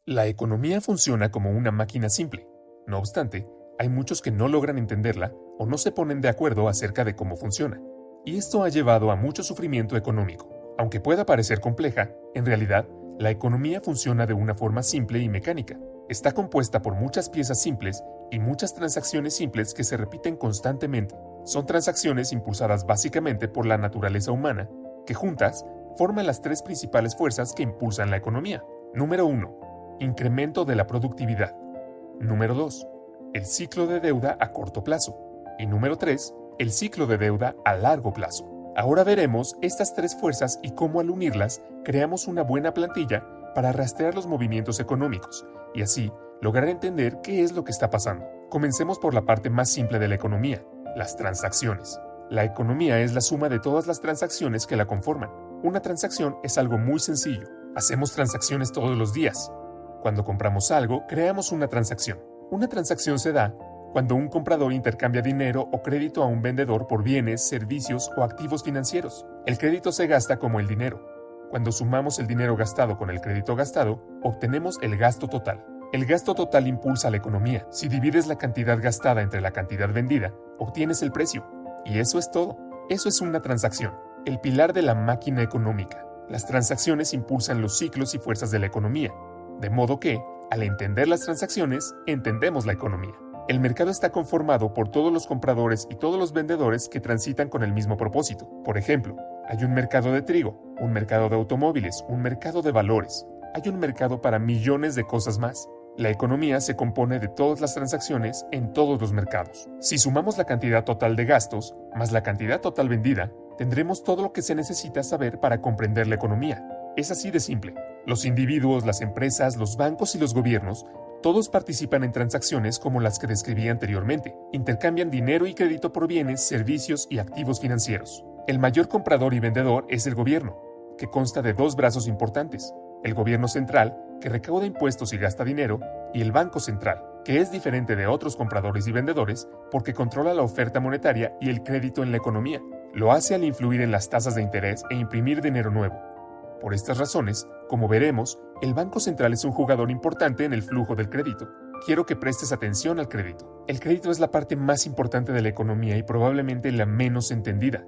La economía funciona como una máquina simple. No obstante, hay muchos que no logran entenderla o no se ponen de acuerdo acerca de cómo funciona. Y esto ha llevado a mucho sufrimiento económico. Aunque pueda parecer compleja, en realidad, la economía funciona de una forma simple y mecánica. Está compuesta por muchas piezas simples y muchas transacciones simples que se repiten constantemente. Son transacciones impulsadas básicamente por la naturaleza humana, que juntas forman las tres principales fuerzas que impulsan la economía. Número 1. Incremento de la productividad. Número 2. El ciclo de deuda a corto plazo. Y número 3. El ciclo de deuda a largo plazo. Ahora veremos estas tres fuerzas y cómo al unirlas creamos una buena plantilla para rastrear los movimientos económicos y así lograr entender qué es lo que está pasando. Comencemos por la parte más simple de la economía, las transacciones. La economía es la suma de todas las transacciones que la conforman. Una transacción es algo muy sencillo. Hacemos transacciones todos los días. Cuando compramos algo, creamos una transacción. Una transacción se da cuando un comprador intercambia dinero o crédito a un vendedor por bienes, servicios o activos financieros. El crédito se gasta como el dinero. Cuando sumamos el dinero gastado con el crédito gastado, obtenemos el gasto total. El gasto total impulsa la economía. Si divides la cantidad gastada entre la cantidad vendida, obtienes el precio. Y eso es todo. Eso es una transacción, el pilar de la máquina económica. Las transacciones impulsan los ciclos y fuerzas de la economía. De modo que, al entender las transacciones, entendemos la economía. El mercado está conformado por todos los compradores y todos los vendedores que transitan con el mismo propósito. Por ejemplo, hay un mercado de trigo, un mercado de automóviles, un mercado de valores. Hay un mercado para millones de cosas más. La economía se compone de todas las transacciones en todos los mercados. Si sumamos la cantidad total de gastos más la cantidad total vendida, tendremos todo lo que se necesita saber para comprender la economía. Es así de simple. Los individuos, las empresas, los bancos y los gobiernos todos participan en transacciones como las que describí anteriormente. Intercambian dinero y crédito por bienes, servicios y activos financieros. El mayor comprador y vendedor es el gobierno, que consta de dos brazos importantes. El gobierno central, que recauda impuestos y gasta dinero, y el Banco Central, que es diferente de otros compradores y vendedores porque controla la oferta monetaria y el crédito en la economía. Lo hace al influir en las tasas de interés e imprimir dinero nuevo. Por estas razones, como veremos, el Banco Central es un jugador importante en el flujo del crédito. Quiero que prestes atención al crédito. El crédito es la parte más importante de la economía y probablemente la menos entendida.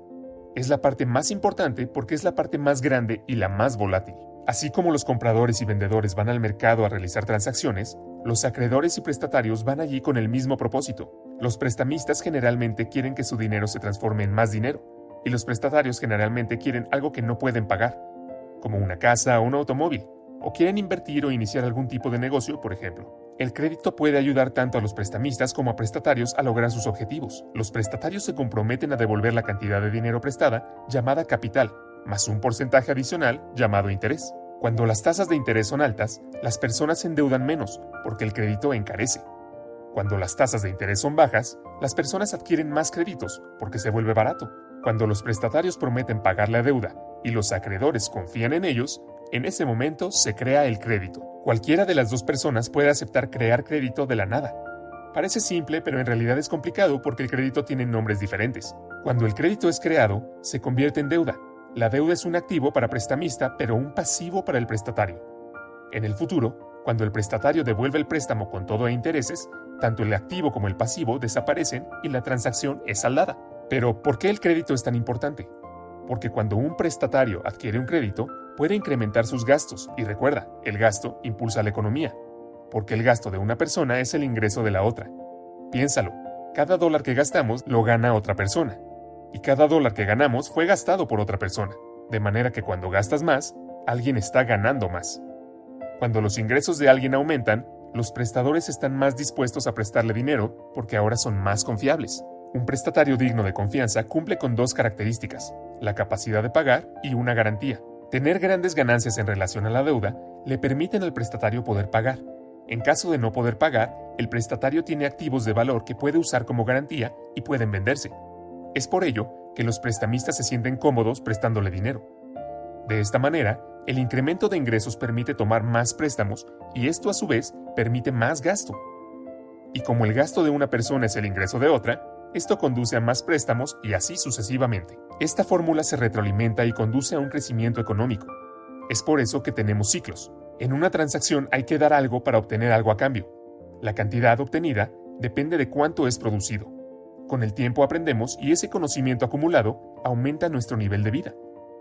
Es la parte más importante porque es la parte más grande y la más volátil. Así como los compradores y vendedores van al mercado a realizar transacciones, los acreedores y prestatarios van allí con el mismo propósito. Los prestamistas generalmente quieren que su dinero se transforme en más dinero, y los prestatarios generalmente quieren algo que no pueden pagar, como una casa o un automóvil, o quieren invertir o iniciar algún tipo de negocio, por ejemplo. El crédito puede ayudar tanto a los prestamistas como a prestatarios a lograr sus objetivos. Los prestatarios se comprometen a devolver la cantidad de dinero prestada, llamada capital, más un porcentaje adicional, llamado interés. Cuando las tasas de interés son altas, las personas se endeudan menos, porque el crédito encarece. Cuando las tasas de interés son bajas, las personas adquieren más créditos, porque se vuelve barato. Cuando los prestatarios prometen pagar la deuda y los acreedores confían en ellos, en ese momento se crea el crédito. Cualquiera de las dos personas puede aceptar crear crédito de la nada. Parece simple, pero en realidad es complicado porque el crédito tiene nombres diferentes. Cuando el crédito es creado, se convierte en deuda. La deuda es un activo para prestamista, pero un pasivo para el prestatario. En el futuro, cuando el prestatario devuelve el préstamo con todo e intereses, tanto el activo como el pasivo desaparecen y la transacción es saldada. Pero, ¿por qué el crédito es tan importante? Porque cuando un prestatario adquiere un crédito, puede incrementar sus gastos, y recuerda, el gasto impulsa la economía, porque el gasto de una persona es el ingreso de la otra. Piénsalo, cada dólar que gastamos lo gana otra persona, y cada dólar que ganamos fue gastado por otra persona, de manera que cuando gastas más, alguien está ganando más. Cuando los ingresos de alguien aumentan, los prestadores están más dispuestos a prestarle dinero porque ahora son más confiables. Un prestatario digno de confianza cumple con dos características, la capacidad de pagar y una garantía. Tener grandes ganancias en relación a la deuda le permiten al prestatario poder pagar. En caso de no poder pagar, el prestatario tiene activos de valor que puede usar como garantía y pueden venderse. Es por ello que los prestamistas se sienten cómodos prestándole dinero. De esta manera, el incremento de ingresos permite tomar más préstamos y esto a su vez permite más gasto. Y como el gasto de una persona es el ingreso de otra, esto conduce a más préstamos y así sucesivamente. Esta fórmula se retroalimenta y conduce a un crecimiento económico. Es por eso que tenemos ciclos. En una transacción hay que dar algo para obtener algo a cambio. La cantidad obtenida depende de cuánto es producido. Con el tiempo aprendemos y ese conocimiento acumulado aumenta nuestro nivel de vida.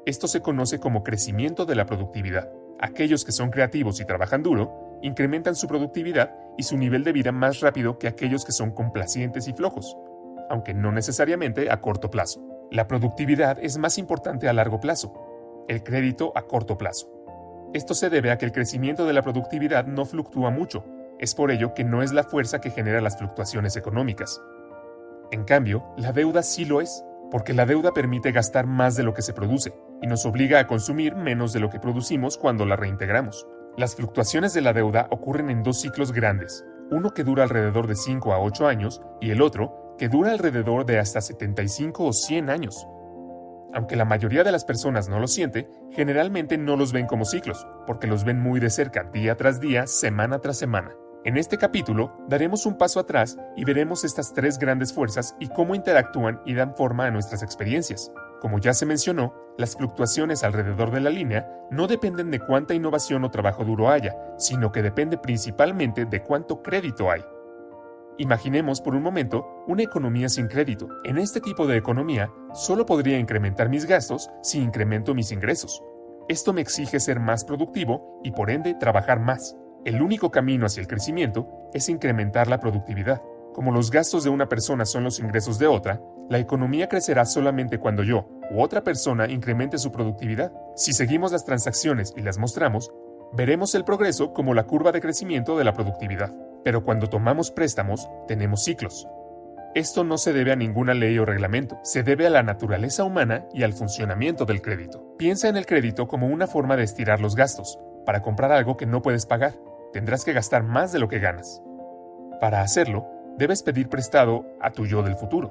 Esto se conoce como crecimiento de la productividad. Aquellos que son creativos y trabajan duro incrementan su productividad y su nivel de vida más rápido que aquellos que son complacientes y flojos, aunque no necesariamente a corto plazo. La productividad es más importante a largo plazo, el crédito a corto plazo. Esto se debe a que el crecimiento de la productividad no fluctúa mucho, es por ello que no es la fuerza que genera las fluctuaciones económicas. En cambio, la deuda sí lo es, porque la deuda permite gastar más de lo que se produce y nos obliga a consumir menos de lo que producimos cuando la reintegramos. Las fluctuaciones de la deuda ocurren en dos ciclos grandes, uno que dura alrededor de 5 a 8 años y el otro que dura alrededor de hasta 75 o 100 años. Aunque la mayoría de las personas no lo siente, generalmente no los ven como ciclos, porque los ven muy de cerca día tras día, semana tras semana. En este capítulo daremos un paso atrás y veremos estas tres grandes fuerzas y cómo interactúan y dan forma a nuestras experiencias. Como ya se mencionó, las fluctuaciones alrededor de la línea no dependen de cuánta innovación o trabajo duro haya, sino que depende principalmente de cuánto crédito hay. Imaginemos por un momento una economía sin crédito. En este tipo de economía, solo podría incrementar mis gastos si incremento mis ingresos. Esto me exige ser más productivo y por ende trabajar más. El único camino hacia el crecimiento es incrementar la productividad. Como los gastos de una persona son los ingresos de otra, la economía crecerá solamente cuando yo u otra persona incremente su productividad. Si seguimos las transacciones y las mostramos, veremos el progreso como la curva de crecimiento de la productividad. Pero cuando tomamos préstamos, tenemos ciclos. Esto no se debe a ninguna ley o reglamento, se debe a la naturaleza humana y al funcionamiento del crédito. Piensa en el crédito como una forma de estirar los gastos. Para comprar algo que no puedes pagar, tendrás que gastar más de lo que ganas. Para hacerlo, debes pedir prestado a tu yo del futuro.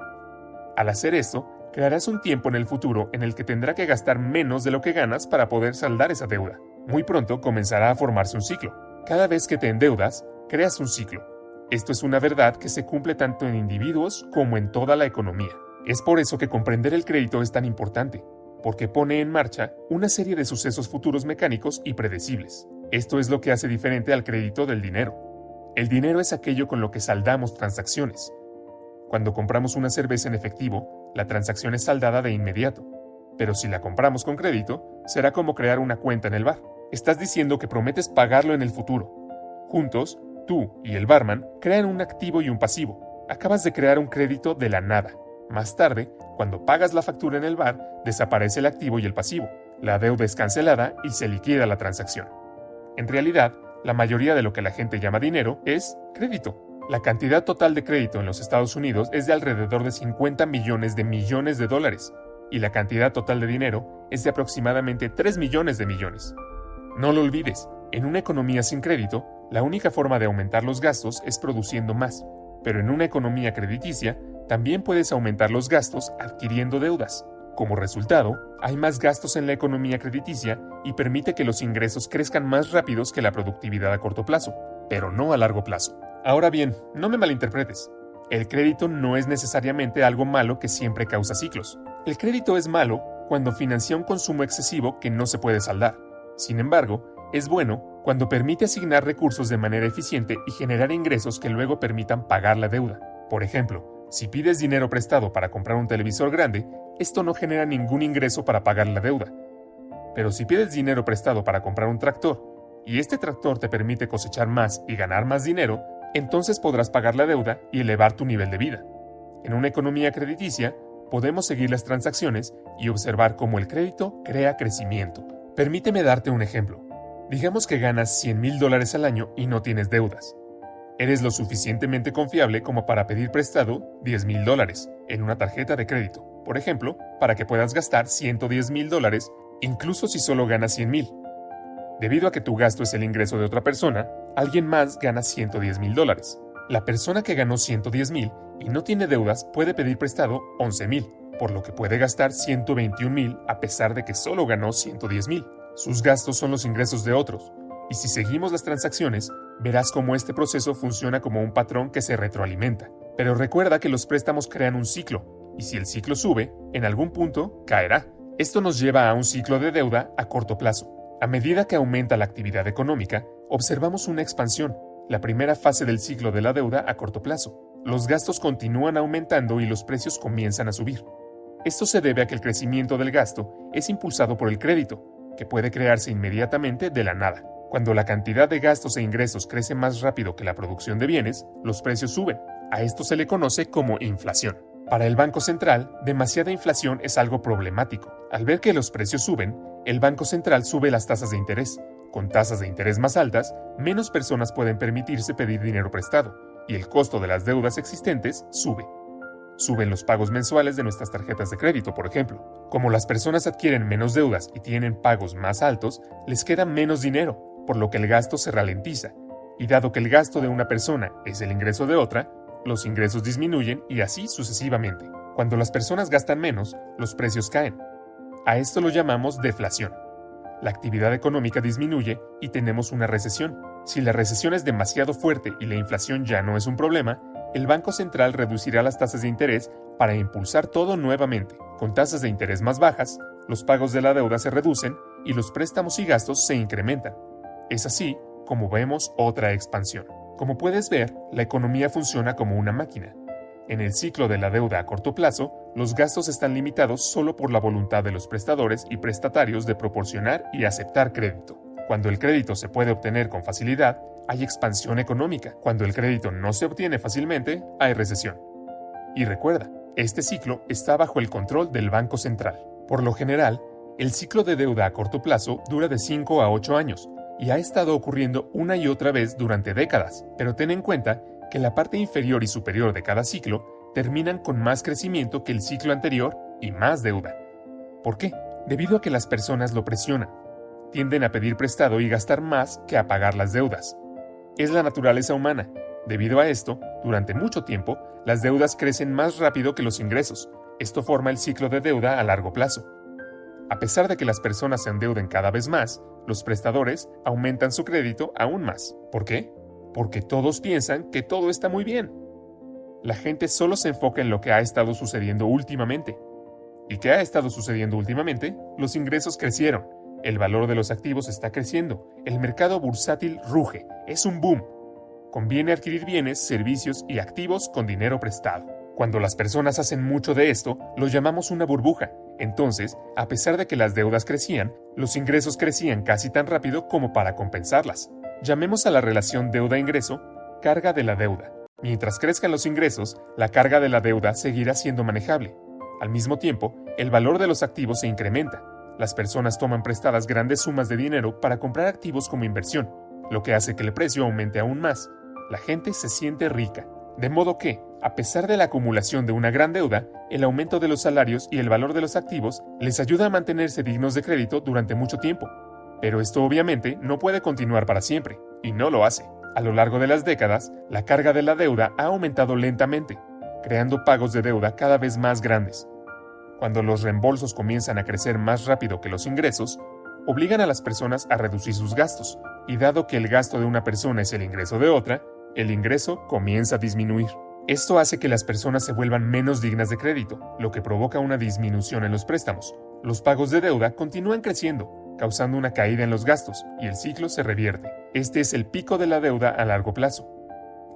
Al hacer esto, crearás un tiempo en el futuro en el que tendrá que gastar menos de lo que ganas para poder saldar esa deuda. Muy pronto comenzará a formarse un ciclo. Cada vez que te endeudas, creas un ciclo. Esto es una verdad que se cumple tanto en individuos como en toda la economía. Es por eso que comprender el crédito es tan importante, porque pone en marcha una serie de sucesos futuros mecánicos y predecibles. Esto es lo que hace diferente al crédito del dinero. El dinero es aquello con lo que saldamos transacciones. Cuando compramos una cerveza en efectivo, la transacción es saldada de inmediato. Pero si la compramos con crédito, será como crear una cuenta en el bar. Estás diciendo que prometes pagarlo en el futuro. Juntos, tú y el barman crean un activo y un pasivo. Acabas de crear un crédito de la nada. Más tarde, cuando pagas la factura en el bar, desaparece el activo y el pasivo. La deuda es cancelada y se liquida la transacción. En realidad, la mayoría de lo que la gente llama dinero es crédito. La cantidad total de crédito en los Estados Unidos es de alrededor de 50 millones de dólares, y la cantidad total de dinero es de aproximadamente 3 millones de millones. No lo olvides, en una economía sin crédito, la única forma de aumentar los gastos es produciendo más, pero en una economía crediticia, también puedes aumentar los gastos adquiriendo deudas. Como resultado, hay más gastos en la economía crediticia y permite que los ingresos crezcan más rápidos que la productividad a corto plazo, pero no a largo plazo. Ahora bien, no me malinterpretes. El crédito no es necesariamente algo malo que siempre causa ciclos. El crédito es malo cuando financia un consumo excesivo que no se puede saldar. Sin embargo, es bueno cuando permite asignar recursos de manera eficiente y generar ingresos que luego permitan pagar la deuda. Por ejemplo, si pides dinero prestado para comprar un televisor grande, esto no genera ningún ingreso para pagar la deuda. Pero si pides dinero prestado para comprar un tractor, y este tractor te permite cosechar más y ganar más dinero, entonces podrás pagar la deuda y elevar tu nivel de vida. En una economía crediticia, podemos seguir las transacciones y observar cómo el crédito crea crecimiento. Permíteme darte un ejemplo. Digamos que ganas $100,000 al año y no tienes deudas. Eres lo suficientemente confiable como para pedir prestado $10,000 en una tarjeta de crédito, por ejemplo, para que puedas gastar $110,000, incluso si solo ganas $100,000. Debido a que tu gasto es el ingreso de otra persona, alguien más gana $110,000. La persona que ganó $110,000 y no tiene deudas puede pedir prestado $11,000, por lo que puede gastar $121,000 a pesar de que solo ganó $110,000. Sus gastos son los ingresos de otros, y si seguimos las transacciones, verás cómo este proceso funciona como un patrón que se retroalimenta. Pero recuerda que los préstamos crean un ciclo, y si el ciclo sube, en algún punto caerá. Esto nos lleva a un ciclo de deuda a corto plazo. A medida que aumenta la actividad económica, observamos una expansión, la primera fase del ciclo de la deuda a corto plazo. Los gastos continúan aumentando y los precios comienzan a subir. Esto se debe a que el crecimiento del gasto es impulsado por el crédito, que puede crearse inmediatamente de la nada. Cuando la cantidad de gastos e ingresos crece más rápido que la producción de bienes, los precios suben. A esto se le conoce como inflación. Para el Banco Central, demasiada inflación es algo problemático. Al ver que los precios suben, el Banco Central sube las tasas de interés. Con tasas de interés más altas, menos personas pueden permitirse pedir dinero prestado, y el costo de las deudas existentes sube. Suben los pagos mensuales de nuestras tarjetas de crédito, por ejemplo. Como las personas adquieren menos deudas y tienen pagos más altos, les queda menos dinero, por lo que el gasto se ralentiza. Y dado que el gasto de una persona es el ingreso de otra, los ingresos disminuyen y así sucesivamente. Cuando las personas gastan menos, los precios caen. A esto lo llamamos deflación. La actividad económica disminuye y tenemos una recesión. Si la recesión es demasiado fuerte y la inflación ya no es un problema, el Banco Central reducirá las tasas de interés para impulsar todo nuevamente. Con tasas de interés más bajas, los pagos de la deuda se reducen y los préstamos y gastos se incrementan. Es así como vemos otra expansión. Como puedes ver, la economía funciona como una máquina. En el ciclo de la deuda a corto plazo, los gastos están limitados solo por la voluntad de los prestadores y prestatarios de proporcionar y aceptar crédito. Cuando el crédito se puede obtener con facilidad, hay expansión económica. Cuando el crédito no se obtiene fácilmente, hay recesión. Y recuerda, este ciclo está bajo el control del Banco Central. Por lo general, el ciclo de deuda a corto plazo dura de 5 a 8 años y ha estado ocurriendo una y otra vez durante décadas, pero ten en cuenta que la parte inferior y superior de cada ciclo terminan con más crecimiento que el ciclo anterior y más deuda. ¿Por qué? Debido a que las personas lo presionan. Tienden a pedir prestado y gastar más que a pagar las deudas. Es la naturaleza humana. Debido a esto, durante mucho tiempo, las deudas crecen más rápido que los ingresos. Esto forma el ciclo de deuda a largo plazo. A pesar de que las personas se endeuden cada vez más, los prestadores aumentan su crédito aún más. ¿Por qué? Porque todos piensan que todo está muy bien. La gente solo se enfoca en lo que ha estado sucediendo últimamente. ¿Y qué ha estado sucediendo últimamente? Los ingresos crecieron, el valor de los activos está creciendo, el mercado bursátil ruge, es un boom. Conviene adquirir bienes, servicios y activos con dinero prestado. Cuando las personas hacen mucho de esto, lo llamamos una burbuja. Entonces, a pesar de que las deudas crecían, los ingresos crecían casi tan rápido como para compensarlas. Llamemos a la relación deuda-ingreso carga de la deuda. Mientras crezcan los ingresos, la carga de la deuda seguirá siendo manejable. Al mismo tiempo, el valor de los activos se incrementa. Las personas toman prestadas grandes sumas de dinero para comprar activos como inversión, lo que hace que el precio aumente aún más. La gente se siente rica. De modo que, a pesar de la acumulación de una gran deuda, el aumento de los salarios y el valor de los activos les ayuda a mantenerse dignos de crédito durante mucho tiempo. Pero esto obviamente no puede continuar para siempre, y no lo hace. A lo largo de las décadas, la carga de la deuda ha aumentado lentamente, creando pagos de deuda cada vez más grandes. Cuando los reembolsos comienzan a crecer más rápido que los ingresos, obligan a las personas a reducir sus gastos, y dado que el gasto de una persona es el ingreso de otra, el ingreso comienza a disminuir. Esto hace que las personas se vuelvan menos dignas de crédito, lo que provoca una disminución en los préstamos. Los pagos de deuda continúan creciendo, causando una caída en los gastos, y el ciclo se revierte. Este es el pico de la deuda a largo plazo.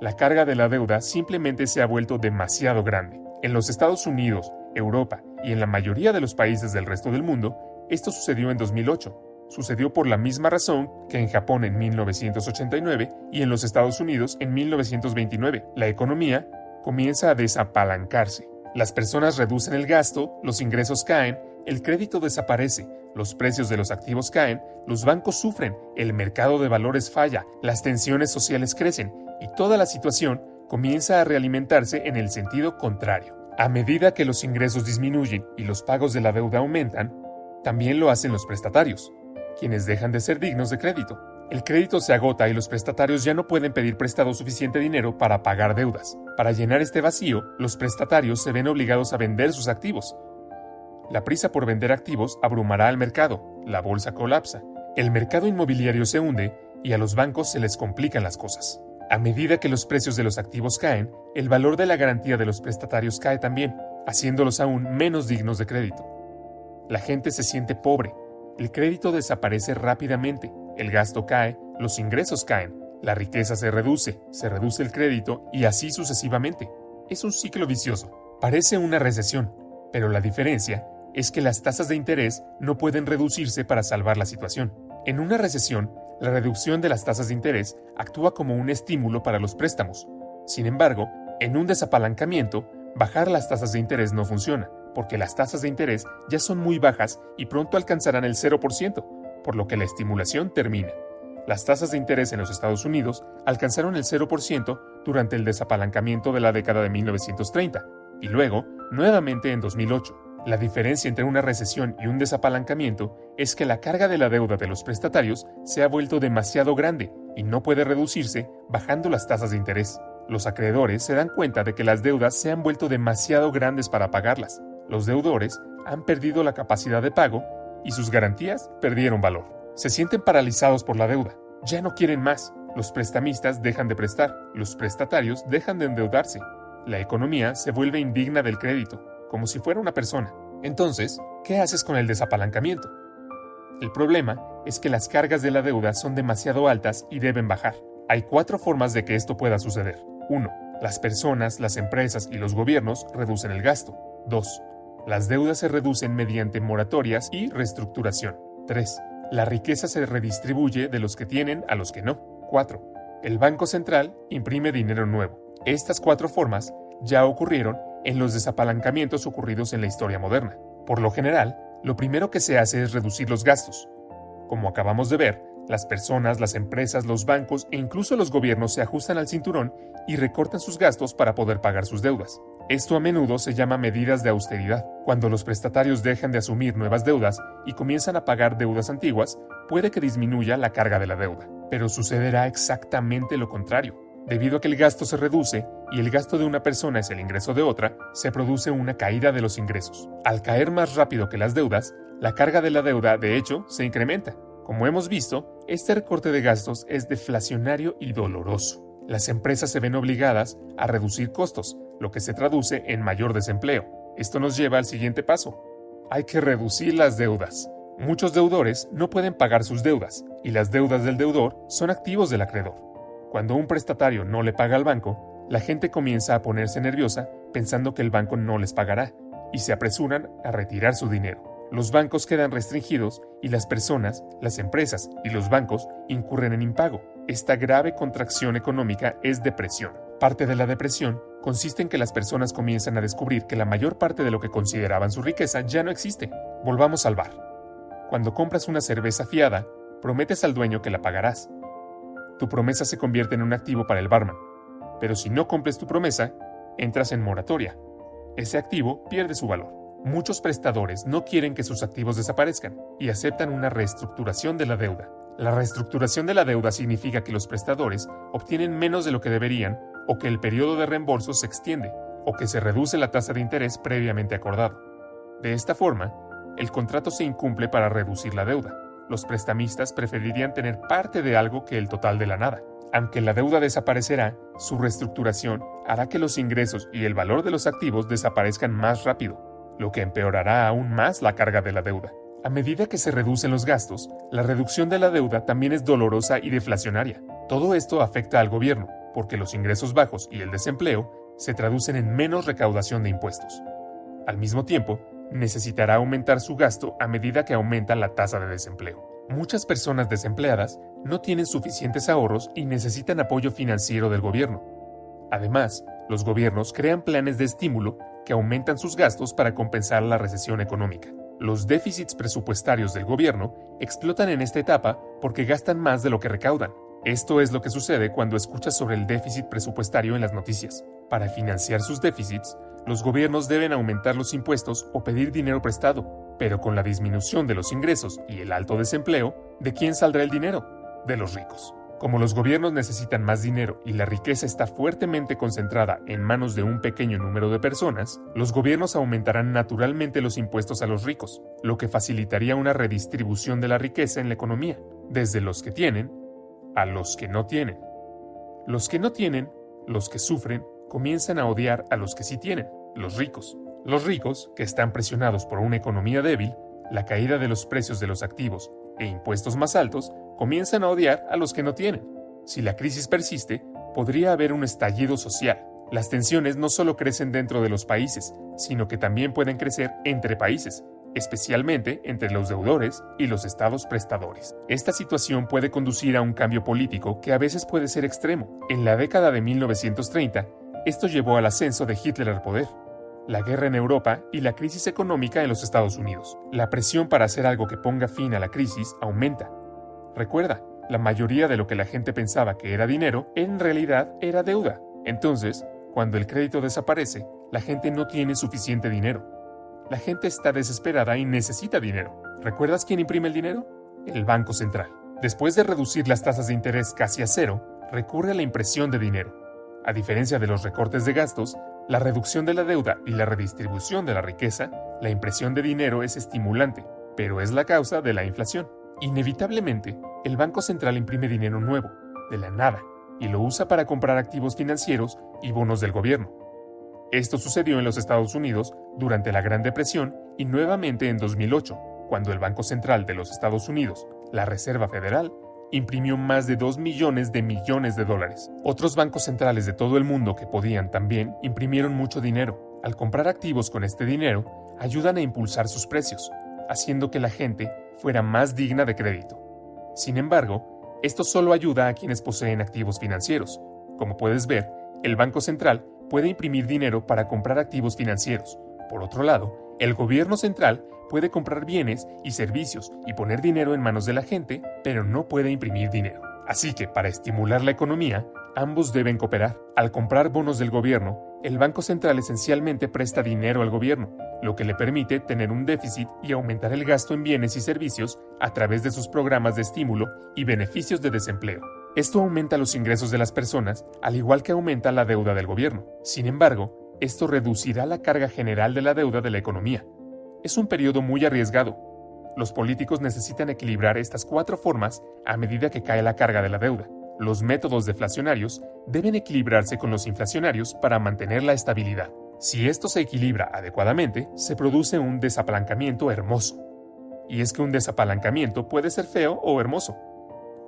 La carga de la deuda simplemente se ha vuelto demasiado grande. En los Estados Unidos, Europa y en la mayoría de los países del resto del mundo, esto sucedió en 2008. Sucedió por la misma razón que en Japón en 1989 y en los Estados Unidos en 1929. La economía comienza a desapalancarse. Las personas reducen el gasto, los ingresos caen, el crédito desaparece, los precios de los activos caen, los bancos sufren, el mercado de valores falla, las tensiones sociales crecen y toda la situación comienza a realimentarse en el sentido contrario. A medida que los ingresos disminuyen y los pagos de la deuda aumentan, también lo hacen los prestatarios, quienes dejan de ser dignos de crédito. El crédito se agota y los prestatarios ya no pueden pedir prestado suficiente dinero para pagar deudas. Para llenar este vacío, los prestatarios se ven obligados a vender sus activos. La prisa por vender activos abrumará al mercado, la bolsa colapsa, el mercado inmobiliario se hunde y a los bancos se les complican las cosas. A medida que los precios de los activos caen, el valor de la garantía de los prestatarios cae también, haciéndolos aún menos dignos de crédito. La gente se siente pobre. El crédito desaparece rápidamente, el gasto cae, los ingresos caen, la riqueza se reduce el crédito y así sucesivamente. Es un ciclo vicioso. Parece una recesión, pero la diferencia es que las tasas de interés no pueden reducirse para salvar la situación. En una recesión, la reducción de las tasas de interés actúa como un estímulo para los préstamos. Sin embargo, en un desapalancamiento, bajar las tasas de interés no funciona, porque las tasas de interés ya son muy bajas y pronto alcanzarán el 0%, por lo que la estimulación termina. Las tasas de interés en los Estados Unidos alcanzaron el 0% durante el desapalancamiento de la década de 1930 y luego nuevamente en 2008. La diferencia entre una recesión y un desapalancamiento es que la carga de la deuda de los prestatarios se ha vuelto demasiado grande y no puede reducirse bajando las tasas de interés. Los acreedores se dan cuenta de que las deudas se han vuelto demasiado grandes para pagarlas. Los deudores han perdido la capacidad de pago y sus garantías perdieron valor. Se sienten paralizados por la deuda. Ya no quieren más. Los prestamistas dejan de prestar. Los prestatarios dejan de endeudarse. La economía se vuelve indigna del crédito, como si fuera una persona. Entonces, ¿qué haces con el desapalancamiento? El problema es que las cargas de la deuda son demasiado altas y deben bajar. Hay 4 formas de que esto pueda suceder. 1. Las personas, las empresas y los gobiernos reducen el gasto. 2. Las deudas se reducen mediante moratorias y reestructuración. 3. La riqueza se redistribuye de los que tienen a los que no. 4. El Banco Central imprime dinero nuevo. Estas 4 formas ya ocurrieron en los desapalancamientos ocurridos en la historia moderna. Por lo general, lo primero que se hace es reducir los gastos. Como acabamos de ver, las personas, las empresas, los bancos e incluso los gobiernos se ajustan al cinturón y recortan sus gastos para poder pagar sus deudas. Esto a menudo se llama medidas de austeridad. Cuando los prestatarios dejan de asumir nuevas deudas y comienzan a pagar deudas antiguas, puede que disminuya la carga de la deuda. Pero sucederá exactamente lo contrario. Debido a que el gasto se reduce y el gasto de una persona es el ingreso de otra, se produce una caída de los ingresos. Al caer más rápido que las deudas, la carga de la deuda, de hecho, se incrementa. Como hemos visto, este recorte de gastos es deflacionario y doloroso. Las empresas se ven obligadas a reducir costos, lo que se traduce en mayor desempleo. Esto nos lleva al siguiente paso. Hay que reducir las deudas. Muchos deudores no pueden pagar sus deudas, y las deudas del deudor son activos del acreedor. Cuando un prestatario no le paga al banco, la gente comienza a ponerse nerviosa pensando que el banco no les pagará, y se apresuran a retirar su dinero. Los bancos quedan restringidos y las personas, las empresas y los bancos incurren en impago. Esta grave contracción económica es depresión. Parte de la depresión consiste en que las personas comienzan a descubrir que la mayor parte de lo que consideraban su riqueza ya no existe. Volvamos al bar. Cuando compras una cerveza fiada, prometes al dueño que la pagarás. Tu promesa se convierte en un activo para el barman. Pero si no cumples tu promesa, entras en moratoria. Ese activo pierde su valor. Muchos prestadores no quieren que sus activos desaparezcan y aceptan una reestructuración de la deuda. La reestructuración de la deuda significa que los prestadores obtienen menos de lo que deberían o que el periodo de reembolso se extiende o que se reduce la tasa de interés previamente acordado. De esta forma, el contrato se incumple para reducir la deuda. Los prestamistas preferirían tener parte de algo que el total de la nada. Aunque la deuda desaparecerá, su reestructuración hará que los ingresos y el valor de los activos desaparezcan más rápido, lo que empeorará aún más la carga de la deuda. A medida que se reducen los gastos, la reducción de la deuda también es dolorosa y deflacionaria. Todo esto afecta al gobierno, porque los ingresos bajos y el desempleo se traducen en menos recaudación de impuestos. Al mismo tiempo, necesitará aumentar su gasto a medida que aumenta la tasa de desempleo. Muchas personas desempleadas no tienen suficientes ahorros y necesitan apoyo financiero del gobierno. Además, los gobiernos crean planes de estímulo que aumentan sus gastos para compensar la recesión económica. Los déficits presupuestarios del gobierno explotan en esta etapa porque gastan más de lo que recaudan. Esto es lo que sucede cuando escuchas sobre el déficit presupuestario en las noticias. Para financiar sus déficits, los gobiernos deben aumentar los impuestos o pedir dinero prestado, pero con la disminución de los ingresos y el alto desempleo, ¿de quién saldrá el dinero? De los ricos. Como los gobiernos necesitan más dinero y la riqueza está fuertemente concentrada en manos de un pequeño número de personas, los gobiernos aumentarán naturalmente los impuestos a los ricos, lo que facilitaría una redistribución de la riqueza en la economía, desde los que tienen a los que no tienen. Los que no tienen, los que sufren, comienzan a odiar a los que sí tienen, los ricos. Los ricos, que están presionados por una economía débil, La caída de los precios de los activos e impuestos más altos comienzan a odiar a los que no tienen. Si la crisis persiste, podría haber un estallido social. Las tensiones no solo crecen dentro de los países, sino que también pueden crecer entre países, especialmente entre los deudores y los estados prestadores. Esta situación puede conducir a un cambio político que a veces puede ser extremo. En la década de 1930, esto llevó al ascenso de Hitler al poder, la guerra en Europa y la crisis económica en los Estados Unidos. La presión para hacer algo que ponga fin a la crisis aumenta. Recuerda, la mayoría de lo que la gente pensaba que era dinero, en realidad era deuda. Entonces, cuando el crédito desaparece, la gente no tiene suficiente dinero. La gente está desesperada y necesita dinero. ¿Recuerdas quién imprime el dinero? El Banco Central. Después de reducir las tasas de interés casi a cero, recurre a la impresión de dinero. A diferencia de los recortes de gastos, la reducción de la deuda y la redistribución de la riqueza, la impresión de dinero es estimulante, pero es la causa de la inflación. Inevitablemente, el Banco Central imprime dinero nuevo, de la nada, y lo usa para comprar activos financieros y bonos del gobierno. Esto sucedió en los Estados Unidos durante la Gran Depresión y nuevamente en 2008, cuando el Banco Central de los Estados Unidos, la Reserva Federal, imprimió más de 2 millones de dólares. Otros bancos centrales de todo el mundo que podían también imprimieron mucho dinero. Al comprar activos con este dinero, ayudan a impulsar sus precios, haciendo que la gente fuera más digna de crédito. Sin embargo, esto solo ayuda a quienes poseen activos financieros. Como puedes ver, el Banco Central puede imprimir dinero para comprar activos financieros. Por otro lado, el gobierno central puede comprar bienes y servicios y poner dinero en manos de la gente, pero no puede imprimir dinero. Así que, para estimular la economía, ambos deben cooperar. Al comprar bonos del gobierno, el Banco Central esencialmente presta dinero al gobierno, lo que le permite tener un déficit y aumentar el gasto en bienes y servicios a través de sus programas de estímulo y beneficios de desempleo. Esto aumenta los ingresos de las personas, al igual que aumenta la deuda del gobierno. Sin embargo, esto reducirá la carga general de la deuda de la economía. Es un periodo muy arriesgado. Los políticos necesitan equilibrar estas 4 formas a medida que cae la carga de la deuda. Los métodos deflacionarios deben equilibrarse con los inflacionarios para mantener la estabilidad. Si esto se equilibra adecuadamente, se produce un desapalancamiento hermoso. Y es que un desapalancamiento puede ser feo o hermoso.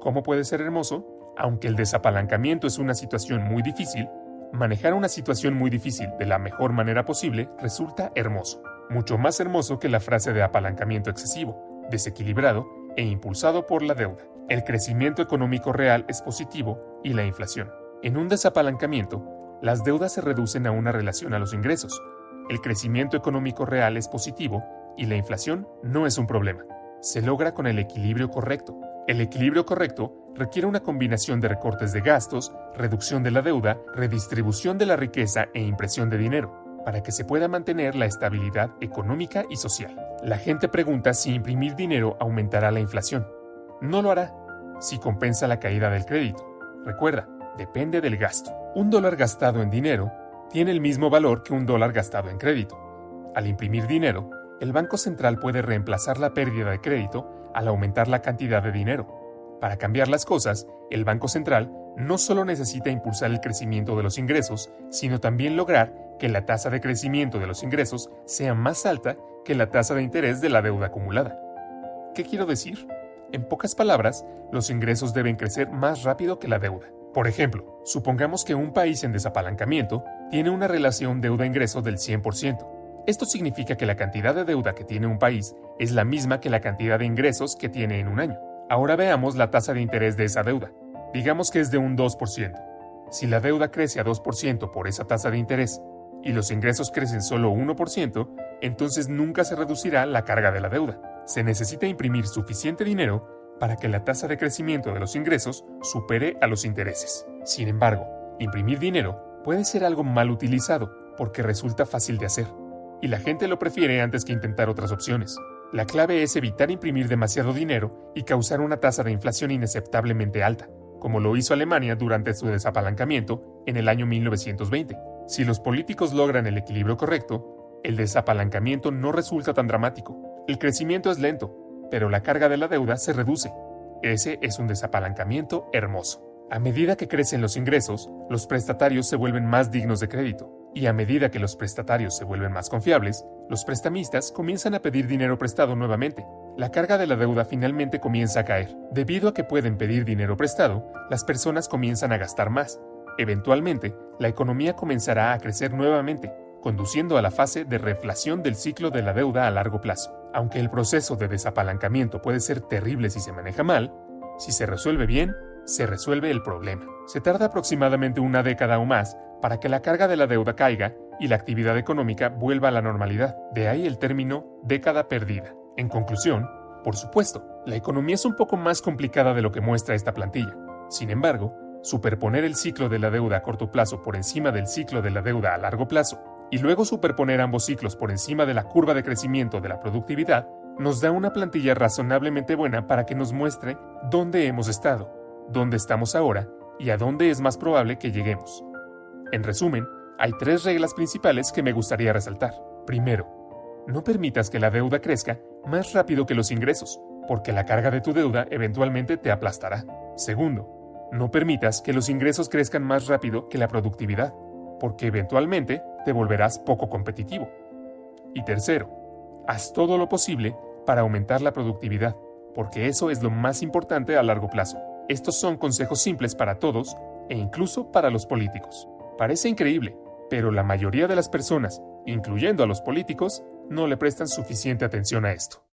¿Cómo puede ser hermoso? Aunque el desapalancamiento es una situación muy difícil, manejar una situación muy difícil de la mejor manera posible resulta hermoso. Mucho más hermoso que la frase de apalancamiento excesivo, desequilibrado e impulsado por la deuda. El crecimiento económico real es positivo y la inflación. En un desapalancamiento, las deudas se reducen a una relación a los ingresos. El crecimiento económico real es positivo y la inflación no es un problema. Se logra con el equilibrio correcto. El equilibrio correcto requiere una combinación de recortes de gastos, reducción de la deuda, redistribución de la riqueza e impresión de dinero, para que se pueda mantener la estabilidad económica y social. La gente pregunta si imprimir dinero aumentará la inflación. No lo hará, si compensa la caída del crédito. Recuerda, depende del gasto. $1 gastado en dinero tiene el mismo valor que $1 gastado en crédito. Al imprimir dinero, el Banco Central puede reemplazar la pérdida de crédito al aumentar la cantidad de dinero. Para cambiar las cosas, el Banco Central no solo necesita impulsar el crecimiento de los ingresos, sino también lograr que la tasa de crecimiento de los ingresos sea más alta que la tasa de interés de la deuda acumulada. ¿Qué quiero decir? En pocas palabras, los ingresos deben crecer más rápido que la deuda. Por ejemplo, supongamos que un país en desapalancamiento tiene una relación deuda-ingreso del 100%. Esto significa que la cantidad de deuda que tiene un país es la misma que la cantidad de ingresos que tiene en un año. Ahora veamos la tasa de interés de esa deuda. Digamos que es de un 2%. Si la deuda crece a 2% por esa tasa de interés y los ingresos crecen solo 1%, entonces nunca se reducirá la carga de la deuda. Se necesita imprimir suficiente dinero para que la tasa de crecimiento de los ingresos supere a los intereses. Sin embargo, imprimir dinero puede ser algo mal utilizado porque resulta fácil de hacer, y la gente lo prefiere antes que intentar otras opciones. La clave es evitar imprimir demasiado dinero y causar una tasa de inflación inaceptablemente alta, como lo hizo Alemania durante su desapalancamiento en el año 1920. Si los políticos logran el equilibrio correcto, el desapalancamiento no resulta tan dramático. El crecimiento es lento, pero la carga de la deuda se reduce. Ese es un desapalancamiento hermoso. A medida que crecen los ingresos, los prestatarios se vuelven más dignos de crédito, y a medida que los prestatarios se vuelven más confiables, los prestamistas comienzan a pedir dinero prestado nuevamente. La carga de la deuda finalmente comienza a caer. Debido a que pueden pedir dinero prestado, las personas comienzan a gastar más. Eventualmente, la economía comenzará a crecer nuevamente, conduciendo a la fase de reflación del ciclo de la deuda a largo plazo. Aunque el proceso de desapalancamiento puede ser terrible si se maneja mal, si se resuelve bien, se resuelve el problema. Se tarda aproximadamente una década o más para que la carga de la deuda caiga y la actividad económica vuelva a la normalidad. De ahí el término década perdida. En conclusión, por supuesto, la economía es un poco más complicada de lo que muestra esta plantilla. Sin embargo, superponer el ciclo de la deuda a corto plazo por encima del ciclo de la deuda a largo plazo y luego superponer ambos ciclos por encima de la curva de crecimiento de la productividad nos da una plantilla razonablemente buena para que nos muestre dónde hemos estado, dónde estamos ahora y a dónde es más probable que lleguemos. En resumen, hay 3 reglas principales que me gustaría resaltar. Primero, no permitas que la deuda crezca más rápido que los ingresos, porque la carga de tu deuda eventualmente te aplastará. Segundo, no permitas que los ingresos crezcan más rápido que la productividad, porque eventualmente te volverás poco competitivo. Y tercero, haz todo lo posible para aumentar la productividad, porque eso es lo más importante a largo plazo. Estos son consejos simples para todos e incluso para los políticos. Parece increíble, pero la mayoría de las personas, incluyendo a los políticos, no le prestan suficiente atención a esto.